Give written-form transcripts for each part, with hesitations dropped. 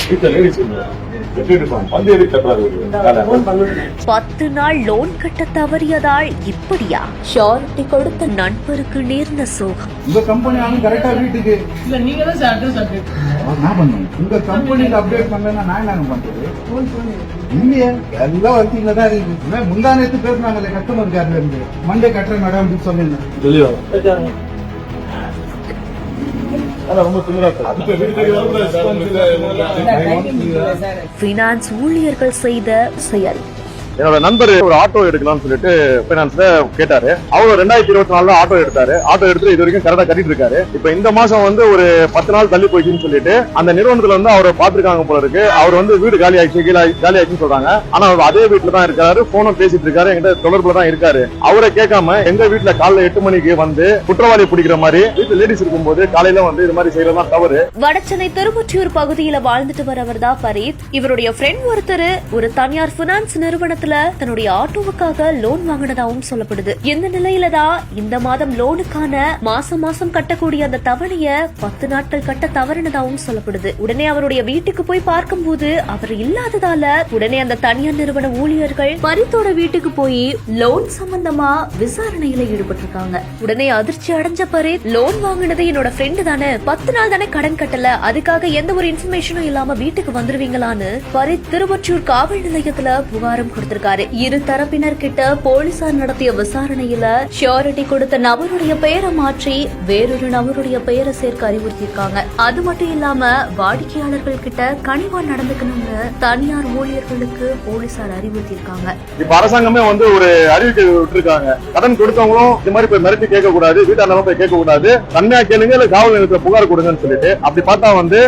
10 நாள் லோன் கட்ட தவறியதால் இப்படியா? ஷூரிட்டி கொடுத்த நண்பருக்கு நேர்ந்த சோகம். உங்க கம்பெனி கரெக்டா வீட்டுக்கு இல்ல நீங்க தான் சார் அட்ரஸ் அப்டேட் நான் பண்ணுவேன். உங்க கம்பெனிக்கு அப்டேட் பண்ணலன்னா நான் என்ன பண்றது? இல்லையா எல்லாம் வர்க்கிங்ல தான் இருக்கு. முந்தா நேரத்து பேசுனாங்கல்ல கஸ்டமர் கேர்ல இருந்து மண்டே கட்டுற மேடம் அப்படின்னு சொல்லுங்க. பினான்ஸ் ஊழியர்கள் செய்த செயல். என்னோட நண்பர் ஒரு ஆட்டோ எடுக்கலாம்னு சொல்லிட்டு பைனான்ஸ்ல கேட்டாரு. அவரு 2024 ஆட்டோ எடுத்தாரு. ஆட்டோ எடுத்து இது வரைக்கும் கரெக்டா கட்டிட்டு இருக்காரு. இப்ப இந்த மாசம் வந்து ஒரு 10 நாள் தள்ளி போயிடுச்சுன்னு சொல்லிட்டு அந்த நிறுவனத்துல வந்து அவரை பாத்துருக்காங்க போல இருக்கு. அவர் வந்து வீடு காலி ஆயிடுச்சுன்னு சொல்றாங்க. ஆனா அவர் அதே வீட்டுல தான் இருக்காரு. போனும் பேசிட்டு இருக்காரு. என்கிட்ட தொடர்புல தான் இருக்காரு. அவரை கேட்காம எங்க வீட்டுல காலைல 8 மணிக்கு வந்து குற்றவாளி பிடிக்கிற மாதிரி வீட்டுல லேடிஸ் இருக்கும்போது காலையில வந்து இது மாதிரி செய்யறதுதான் தவறு. வடசென்னை திருவொற்றியூர் பகுதியில வாழ்ந்துட்டு வரவர் தான் பரீத். இவருடைய ஃப்ரெண்ட் ஒருத்தர் ஒரு தனியார் பினான்ஸ் நிறுவனத்துல தன்னுடைய ஆட்டோவுக்காக லோன் வாங்கினதாகவும் சொல்லப்படுது. இந்த நிலையில தான் இந்த மாதம் லோனுக்கான மாசம் கட்டக்கூடிய அந்த தவணைய 10 நாட்கள் கட்ட தவறினதாகவும் சொல்லப்படுது. உடனே அவருடைய வீட்டுக்கு போய் பார்க்கும்போது அவர் இல்லாததால உடனே அந்த தனியார் நிறுவன ஊழியர்கள் பரீத்தோட வீட்டுக்கு போய் லோன் சம்பந்தமா விசாரணையில ஈடுபட்டிருக்காங்க. உடனே அதிர்ச்சி அடைஞ்ச பரீத், லோன் வாங்கினது என்னோட ஃப்ரெண்டு தானே, 10 நாள் தானே கடன் கட்டல, அதுக்காக எந்த ஒரு இன்ஃபர்மேஷனும் இல்லாம வீட்டுக்கு வந்துருவீங்களான்னு பரீத் திருவொற்றியூர் காவல் நிலையத்துல புகாரும் கொடுத்திருக்காங்க. இரு தரப்பினர் கிட்ட போலீசார் நடத்திய விசாரணையில ஷூரிட்டி கொடுத்த நபருடைய பெயரை மாற்றி வேறொரு நபருடைய பெயரை சேர்க்க அறிவுறுத்தியிருக்காங்க. அது மட்டும் இல்லாம வாடிக்கையாளர்கள் கிட்ட கனிவா நடந்துக்கணும்னு தனியார் ஊழியர்களுக்கு போலீசார் அறிவுறுத்தியிருக்காங்க. இப்ப அரசாங்கமே வந்து ஒரு அறிவிக்கை விட்டுருக்காங்க. கடன் கொடுத்தவங்களும் இந்த மாதிரி போய் மிரட்டி கேட்க கூடாது, வீட்டாண்ட போய் கேட்க கூடாது, தன்மையா கேளுங்க இல்ல காவல் நிலையத்துல புகார் கொடுங்கன்னு சொல்லிட்டு. அப்படி பார்த்தா வந்து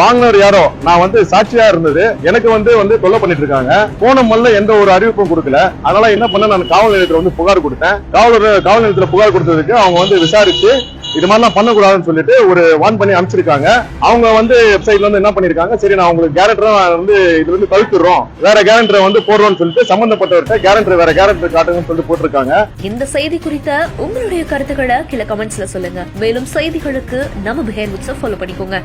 வாங்கினவர் யாரோ, நான் வந்து சாட்சியா இருந்தது, எனக்கு வந்து தொல்லை பண்ணிட்டு இருக்காங்க. போன மல்ல எந்த ஒரு அறிவிப்பும் கொடுக்கல. அதனால என்ன பண்ண, நான் காவல் நிலையத்துல வந்து புகார் கொடுத்தேன். காவல் நிலையத்துல புகார் கொடுத்ததுக்கு அவங்க வந்து விசாரிச்சு இது மாதிரிலாம் பண்ணக்கூடாதுன்னு சொல்லிட்டு ஒரு வார்ன் பண்ணி அனுப்பிச்சிருக்காங்க. அவங்க வந்து வெப்சைட்ல வந்து என்ன பண்ணிருக்காங்க, சரி நான் உங்களுக்கு கேரண்டரை வந்து இதுல இருந்து தவிர்த்துறோம், வேற கேரண்டரை வந்து போடுறோம்னு சொல்லிட்டு சம்பந்தப்பட்டவர்கிட்ட கேரண்டர் வேற கேரண்டர் காட்டுங்கன்னு சொல்லிட்டு போட்டிருக்காங்க. இந்த செய்தி குறித்த உங்களுடைய கருத்துக்களை கீழே கமெண்ட்ஸ்ல சொல்லுங்க. மேலும் செய்திகளுக்கு நம்ம பிஹைண்ட் விட்ஸை ஃபாலோ பண்ணிக்கோங்க.